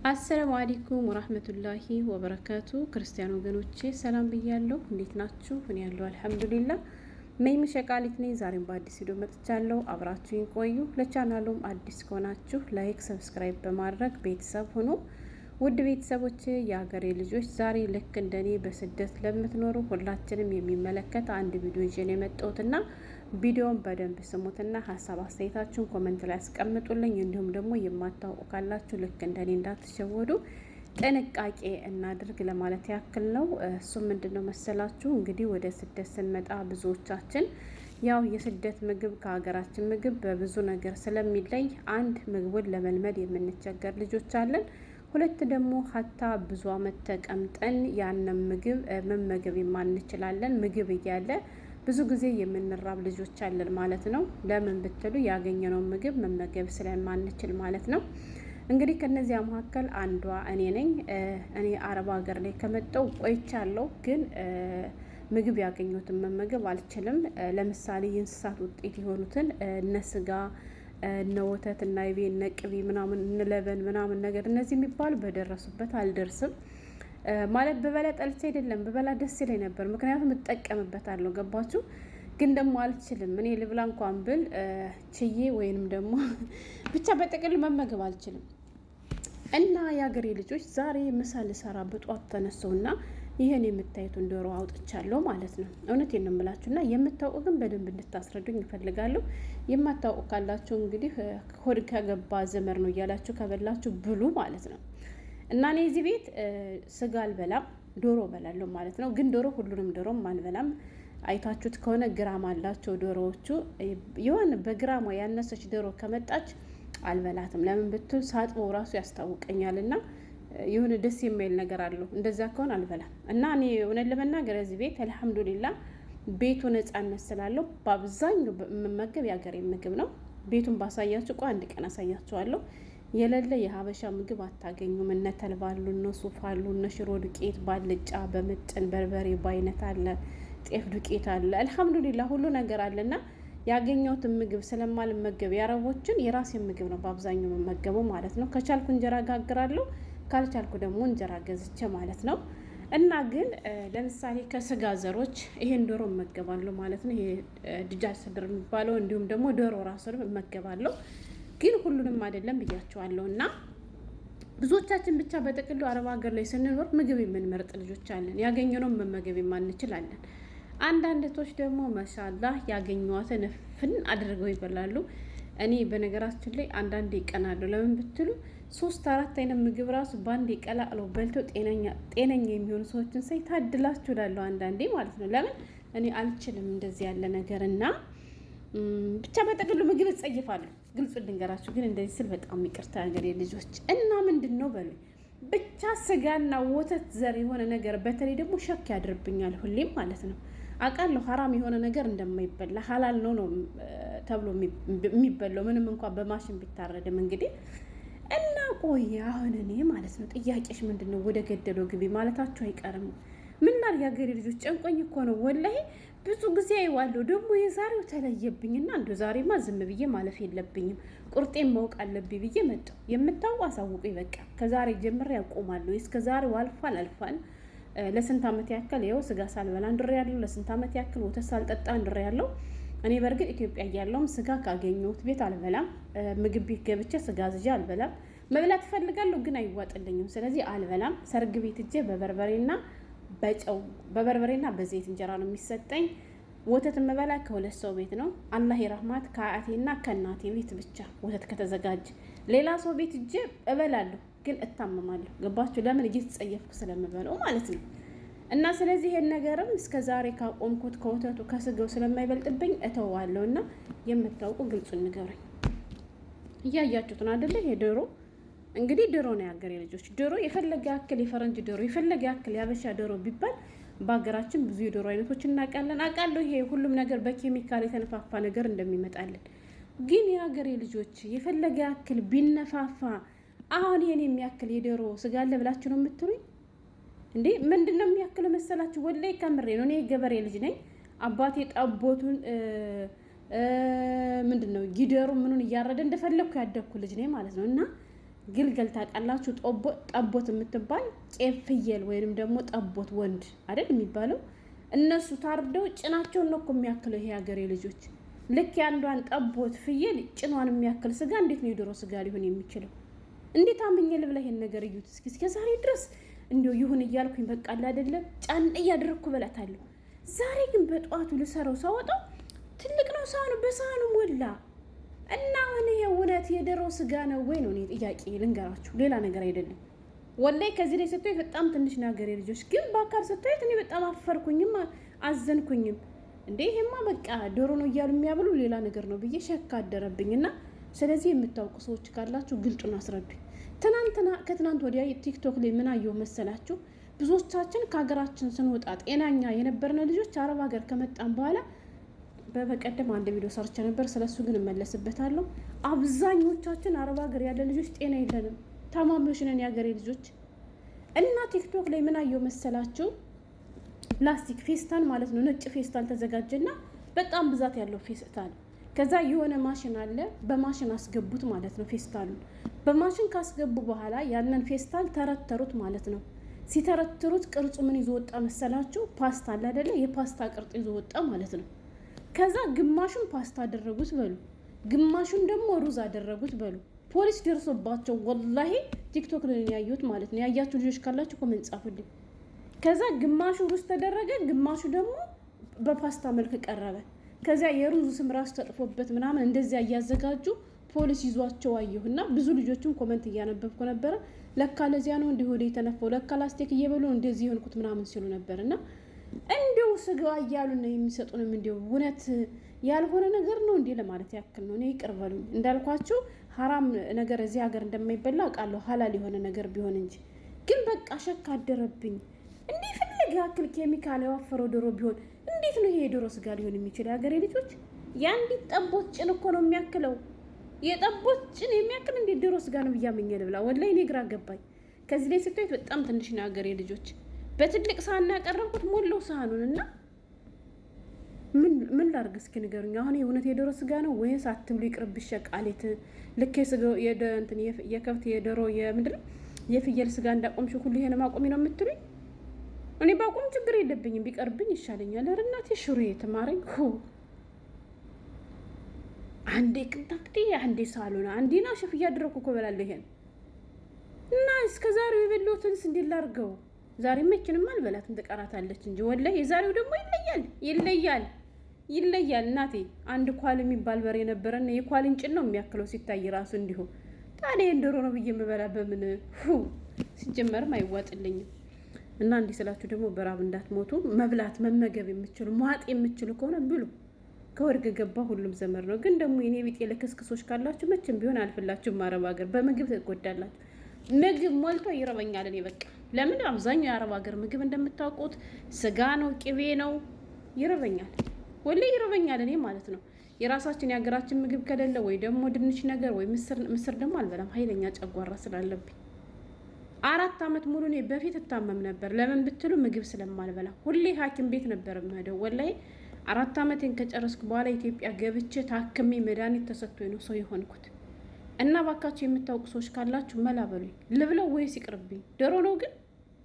አሰላሙ አለይኩም ወራህመቱላሂ ወበረካቱ። ክርስቲያን ወገኖቼ ሰላም ብያለሁ። እንዴት ናችሁ? እኔ ያለሁ አልሐምዱሊላህ። መይም ሸቃሊት ነኝ። ዛሬም በአዲስ ቪዲዮ መጥቻለሁ። አብራችሁኝ ቆዩ። ለቻናሉም አዲስ ከሆናችሁ ላይክ፣ ሰብስክራይብ በማድረግ ቤተሰብ ሁኑ። ውድ ቤተሰቦች፣ የሀገሬ ልጆች፣ ዛሬ ልክ እንደኔ በስደት ለምትኖሩ ሁላችንም የሚመለከት አንድ ቪዲዮ ይዤ ነው የመጣሁትና ቪዲዮውን በደንብ ስሙትና ሀሳብ አስተያየታችሁን ኮሜንት ላይ አስቀምጡልኝ። እንዲሁም ደግሞ የማታውቁ ካላችሁ ልክ እንደኔ እንዳትሸወዱ ጥንቃቄ እናድርግ ለማለት ያክል ነው። እሱ ምንድነው መሰላችሁ? እንግዲህ ወደ ስደት ስንመጣ ብዙዎቻችን ያው የስደት ምግብ ከሀገራችን ምግብ በብዙ ነገር ስለሚለይ አንድ ምግቡን ለመልመድ የምንቸገር ልጆች አለን። ሁለት ደግሞ ሀታ ብዙ አመት ተቀምጠን ያንን ምግብ መመገብ የማንችላለን። ምግብ እያለ ብዙ ጊዜ የምንራብ ልጆች አለን ማለት ነው። ለምን ብትሉ ያገኘነውን ምግብ መመገብ ስለማንችል ማለት ነው። እንግዲህ ከነዚያ መካከል አንዷ እኔ ነኝ። እኔ አረብ ሀገር ላይ ከመጣሁ ቆይቻለሁ፣ ግን ምግብ ያገኘሁትን መመገብ አልችልም። ለምሳሌ የእንስሳት ውጤት የሆኑትን እነ ስጋ፣ እነ ወተት እና ይቤ እነ ቅቤ ምናምን እነ ለበን ምናምን ነገር እነዚህ የሚባሉ በደረሱበት አልደርስም። ማለት በበላ ጠልቼ አይደለም፣ በበላ ደስ ይለኝ ነበር፣ ምክንያቱም እጠቀምበታለሁ። ገባችሁ? ግን ደግሞ አልችልም። እኔ ልብላ እንኳን ብል ችዬ ወይንም ደግሞ ብቻ በጥቅል መመገብ አልችልም። እና የሀገሬ ልጆች ዛሬ ምሳ ልሰራ በጧት ተነሳውና ይህን የምታዩትን ዶሮ አውጥቻለሁ ማለት ነው። እውነቴን ነው የምላችሁና የምታውቁ ግን በደንብ እንድታስረዱኝ እፈልጋለሁ። የማታውቁ ካላችሁ እንግዲህ ሆድ ከገባ ዘመር ነው እያላችሁ ከበላችሁ ብሉ ማለት ነው። እና እኔ እዚህ ቤት ስጋ አልበላም፣ ዶሮ በላለሁ ማለት ነው። ግን ዶሮ ሁሉንም ዶሮም አልበላም። አይታችሁት ከሆነ ግራም አላቸው ዶሮዎቹ። የሆነ በግራማ ያነሰች ዶሮ ከመጣች አልበላትም። ለምን ብትል ሳጥበው ራሱ ያስታውቀኛል እና የሆነ ደስ የማይል ነገር አለው። እንደዛ ከሆነ አልበላም። እና እኔ እውነት ለመናገር እዚህ ቤት አልሐምዱሊላህ ቤቱ ነጻነት ስላለው በአብዛኛው የምመገብ የሀገሬ ምግብ ነው። ቤቱን ባሳያችሁ አንድ ቀን አሳያችኋለሁ። የሌለ የሀበሻ ምግብ አታገኙም። እነ ተልባ አሉ፣ እነ ሱፍ አሉ፣ እነ ሽሮ ዱቄት ባልጫ በምጥን በርበሬ በአይነት አለ፣ ጤፍ ዱቄት አለ። አልሐምዱሊላህ ሁሉ ነገር አለና ያገኘሁትን ምግብ ስለማልመገብ የአረቦችን የራሴን ምግብ ነው በአብዛኛው የምመገበው ማለት ነው። ከቻልኩ እንጀራ ጋግራለሁ፣ ካልቻልኩ ደግሞ እንጀራ ገዝቼ ማለት ነው። እና ግን ለምሳሌ ከስጋ ዘሮች ይሄን ዶሮ እመገባለሁ ማለት ነው። ይሄ ድጃጅ ስድር የሚባለው እንዲሁም ደግሞ ዶሮ ራሱንም እመገባለሁ። ግን ሁሉንም አይደለም ብያቸዋለሁ። እና ብዙዎቻችን ብቻ በጥቅሉ አረብ ሀገር ላይ ስንኖር ምግብ የምንመርጥ ልጆች አለን። ያገኘነውን መመገብ የማንችላለን። አንዳንድ እህቶች ደግሞ ማሻአላህ ያገኘዋትን ፍን አድርገው ይበላሉ። እኔ በነገራችን ላይ አንዳንዴ ይቀናሉ። ለምን ብትሉ 3-4 አይነት ምግብ ራሱ በአንድ ቀላቅለው በልተው ጤነኛ የሚሆኑ ሰዎችን ሳይ ታድላችሁ እላለሁ አንዳንዴ ማለት ነው። ለምን እኔ አልችልም እንደዚህ ያለ ነገር እና ብቻ በጠቅሉ ምግብ እጸይፋለሁ። ግልጹ ልንገራችሁ ግን እንደዚህ ስል በጣም ይቅርታ ሀገሬ ልጆች። እና ምንድን ነው በሉ ብቻ ስጋና ወተት ዘር የሆነ ነገር በተለይ ደግሞ ሸክ ያድርብኛል ሁሌም ማለት ነው። አውቃለሁ ሀራም የሆነ ነገር እንደማይበላ ሀላል ነው ተብሎ የሚበላው ምንም እንኳን በማሽን ቢታረድም እንግዲህ እና ቆይ አሁን እኔ ማለት ነው ጥያቄሽ ምንድን ነው? ወደ ገደለው ግቢ ማለታችሁ አይቀርም። ምን ላድርግ የሀገሬ ልጆች ጨንቆኝ እኮ ነው ወላሂ። ብዙ ጊዜ አይዋለሁ ደግሞ የዛሬው ተለየብኝና እንዶ ዛሬማ ዝም ብዬ ማለፍ የለብኝም ቁርጤን ማወቅ አለብኝ ብዬ መጣሁ። የምታውቁ አሳውቁ በቃ ከዛሬ ጀምሬ ያቆማለሁ። እስከ ዛሬው አልፏል። ለስንት ዓመት ያክል ይኸው ስጋ ሳልበላ እንድሬያለሁ። ለስንት ዓመት ያክል ወተት ሳልጠጣ እንድሬያለሁ። እኔ በእርግጥ ኢትዮጵያ እያለሁም ስጋ ካገኘሁት ቤት አልበላም። ምግብ ቤት ገብቼ ስጋ ዝዤ አልበላም። መብላት እፈልጋለሁ ግን አይዋጥልኝም። ስለዚህ አልበላም። ሰርግ ቤት እጄ በበርበሬና በዘይት እንጀራ ነው የሚሰጠኝ። ወተት የምበላ ከሁለት ሰው ቤት ነው። አላህ ይረህማት ከአያቴና ከእናቴ ቤት ብቻ ወተት ከተዘጋጀ ሌላ ሰው ቤት እጄ እበላለሁ ግን እታመማለሁ። ገባችሁ? ለምን እየተጸየፍኩ ስለምበለው ማለት ነው። እና ስለዚህ ይሄን ነገርም እስከ ዛሬ ካቆምኩት ከወተቱ ከስጋው ስለማይበልጥብኝ እተዋለሁ። እና የምታውቁ ግልጹን ንገሩኝ። እያያችሁት ነው አይደለ? ይሄ ዶሮ እንግዲህ ዶሮ ነው ያገሬ ልጆች። ዶሮ የፈለገ ያክል የፈረንጅ ዶሮ የፈለገ ያክል ያበሻ ዶሮ ቢባል በሀገራችን ብዙ የዶሮ አይነቶች እናውቃለን። አውቃለሁ ይሄ ሁሉም ነገር በኬሚካል የተነፋፋ ነገር እንደሚመጣልን። ግን የሀገሬ ልጆች የፈለገ ያክል ቢነፋፋ አሁን ይሄን የሚያክል የዶሮ ስጋ አለ ብላችሁ ነው የምትሉኝ እንዴ? ምንድን ነው የሚያክለው መሰላችሁ? ወላሂ ከምሬ ነው። እኔ ገበሬ ልጅ ነኝ። አባቴ ጠቦቱን ምንድን ነው ጊደሩ ምኑን እያረደ እንደፈለግኩ ያደግኩ ልጅ ነኝ ማለት ነው። እና ግልገል ታውቃላችሁ? ጠቦት የምትባል ቄብ ፍየል ወይንም ደግሞ ጠቦት ወንድ አይደል የሚባለው? እነሱ ታርደው ጭናቸውን ነው እኮ የሚያክለው ይሄ ሀገሬ ልጆች። ልክ ያንዷን ጠቦት ፍየል ጭኗን የሚያክል ስጋ እንዴት ነው የዶሮ ስጋ ሊሆን የሚችለው? እንዴት አምኜ ልብላ ይሄን ነገር? እዩት እስከ ዛሬ ድረስ እንዲያው ይሁን እያልኩኝ በቃ አይደለም ጫን እያደረግኩ በላታለሁ። ዛሬ ግን በጠዋቱ ልሰራው ሳወጣው ትልቅ ነው ሳህኑ፣ በሳህኑ ሞላ እና አሁን ይሄ እውነት የዶሮ ስጋ ነው ወይ ነው? እኔ ጥያቄ ልንገራችሁ፣ ሌላ ነገር አይደለም። ወላይ ከዚህ ላይ ስታዩት በጣም ትንሽ ነገር ልጆች፣ ግን በአካል ስታዩት እኔ በጣም አፈርኩኝም አዘንኩኝም። እንዴ ይሄማ በቃ ዶሮ ነው እያሉ የሚያብሉ ሌላ ነገር ነው ብዬ ሸካ አደረብኝና፣ ስለዚህ የምታውቁ ሰዎች ካላችሁ ግልጡን አስረዱኝ። ከትናንት ወዲያ ቲክቶክ ላይ ምን አየሁ መሰላችሁ? ብዙዎቻችን ከሀገራችን ስንወጣ ጤናኛ የነበርነ ልጆች አረብ ሀገር ከመጣን በኋላ በቀደም አንድ ቪዲዮ ሰርቼ ነበር፣ ስለሱ ግን እመለስበታለሁ። አብዛኞቻችን አረብ ሀገር ያለ ልጆች ጤና የለንም፣ ታማሚዎች ነን የሀገሬ ልጆች። እና ቲክቶክ ላይ ምን አየሁ መሰላችሁ? ፕላስቲክ ፌስታል ማለት ነው፣ ነጭ ፌስታል ተዘጋጀና በጣም ብዛት ያለው ፌስታል፣ ከዛ የሆነ ማሽን አለ፣ በማሽን አስገቡት ማለት ነው። ፌስታሉን በማሽን ካስገቡ በኋላ ያንን ፌስታል ተረተሩት ማለት ነው። ሲተረትሩት ቅርጹ ምን ይዞ ወጣ መሰላችሁ? ፓስታ አለ አይደለ? የፓስታ ቅርጽ ይዞ ወጣ ማለት ነው። ከዛ ግማሹን ፓስታ አደረጉት በሉ፣ ግማሹን ደግሞ ሩዝ አደረጉት በሉ። ፖሊስ ደርሶባቸው ወላሂ ቲክቶክ ላይ ያዩት ማለት ነው። ያያችሁ ልጆች ካላችሁ ኮሜንት ጻፉልኝ። ከዛ ግማሹ ሩዝ ተደረገ፣ ግማሹ ደግሞ በፓስታ መልክ ቀረበ። ከዛ የሩዙ ስም ራሱ ተጥፎበት ምናምን እንደዚያ እያዘጋጁ ፖሊስ ይዟቸው አየሁና ብዙ ልጆችም ኮሜንት እያነበብኩ ነበረ። ለካ ለዚያ ነው እንዲህ ወደ የተነፈው፣ ለካ ላስቲክ እየበሉ እንደዚህ የሆንኩት ምናምን ሲሉ ነበርና እንዲው ስጋ እያሉ ነው የሚሰጡንም። እንዲው እውነት ያልሆነ ነገር ነው እንዴ ለማለት ያክል ነው። እኔ ይቅር በሉኝ። እንዳልኳችሁ ሐራም ነገር እዚህ ሀገር እንደማይበላ አውቃለሁ፣ ሐላል የሆነ ነገር ቢሆን እንጂ። ግን በቃ ሸክ አደረብኝ። እንዴ ፍለጋ ያክል ኬሚካል ያወፈረው ዶሮ ቢሆን እንዴት ነው ይሄ የዶሮ ስጋ ሊሆን የሚችል? የሀገሬ ልጆች የአንዲት ጠቦት ጭን እኮ ነው የሚያክለው። የጠቦት ጭን የሚያክል እንዴት ዶሮ ስጋ ነው ብያመኘ ልብላ? ወላሂ እኔ ግራ ገባኝ። ከዚህ ላይ ስታዩት በጣም ትንሽ ነው የሀገሬ ልጆች። በትልቅ ሳህን ያቀረብኩት ሞላው ሳህኑን እና ምን ላርግ እስኪ ንገሩኝ። አሁን የእውነት የዶሮ ስጋ ነው ወይስ አትብሉ ይቅርብሽ ቃሌት? ልክ የስጋው የከብት የዶሮ የምንድን የፍየል ስጋ እንዳቆምሽ ሁሉ ይሄን ማቆሚ ነው የምትሉኝ? እኔ ባቆም ችግር የለብኝም፣ ቢቀርብኝ ይሻለኛል። ኧረ እናቴ ሽሮ የተማረኝ አንዴ ቅንጣቅጤ አንዴ ሳሎና አንዴና ሸፍ እያደረኩ እኮ እበላለሁ ይሄን እና እስከዛሬው የበላሁትንስ እንዴት ላርገው? ዛሬ መኪንም አልበላትም ትቀራታለች እንጂ ወላሂ የዛሬው ደግሞ ይለያል። እናቴ አንድ ኳል የሚባል በሬ ነበረና የኳልን ጭን ነው የሚያክለው ሲታይ ራሱ እንዲሁ። ታዲያ እንደሮ ነው ብዬ የምበላ በምን ሲጀመርም አይዋጥልኝም። እና እንዲህ ስላችሁ ደግሞ በራብ እንዳትሞቱ መብላት መመገብ የምትችሉ መዋጥ የምትችሉ ከሆነ ብሉ። ከወርግ ገባ ሁሉም ዘመር ነው። ግን ደግሞ የኔ ቢጤ ለክስክሶች ካላችሁ መቼም ቢሆን አልፍላችሁም። አረብ ሀገር በምግብ ትጎዳላችሁ። ምግብ ሞልቶ ይረበኛል። እኔ በቃ ለምን አብዛኛው የአረብ ሀገር ምግብ እንደምታውቁት ስጋ ነው፣ ቅቤ ነው። ይረበኛል፣ ወላሂ ይረበኛል። እኔ ማለት ነው የራሳችን የሀገራችን ምግብ ከሌለ ወይ ደግሞ ድንች ነገር ወይ ምስር ደግሞ አልበላም፣ ኃይለኛ ጨጓራ ስላለብኝ። 4 ዓመት ሙሉ እኔ በፊት እታመም ነበር። ለምን ብትሉ ምግብ ስለማልበላ ሁሌ ሐኪም ቤት ነበር የምሄደው። ወላሂ 4 ዓመቴን ከጨረስኩ በኋላ ኢትዮጵያ ገብቼ ታክሜ መድኃኒት ተሰጥቶኝ ነው ሰው የሆንኩት። እና ባካችሁ የምታውቁ ሰዎች ካላችሁ መላ በሉኝ። ልብለው ወይስ ይቅርብኝ? ዶሮ ነው ግን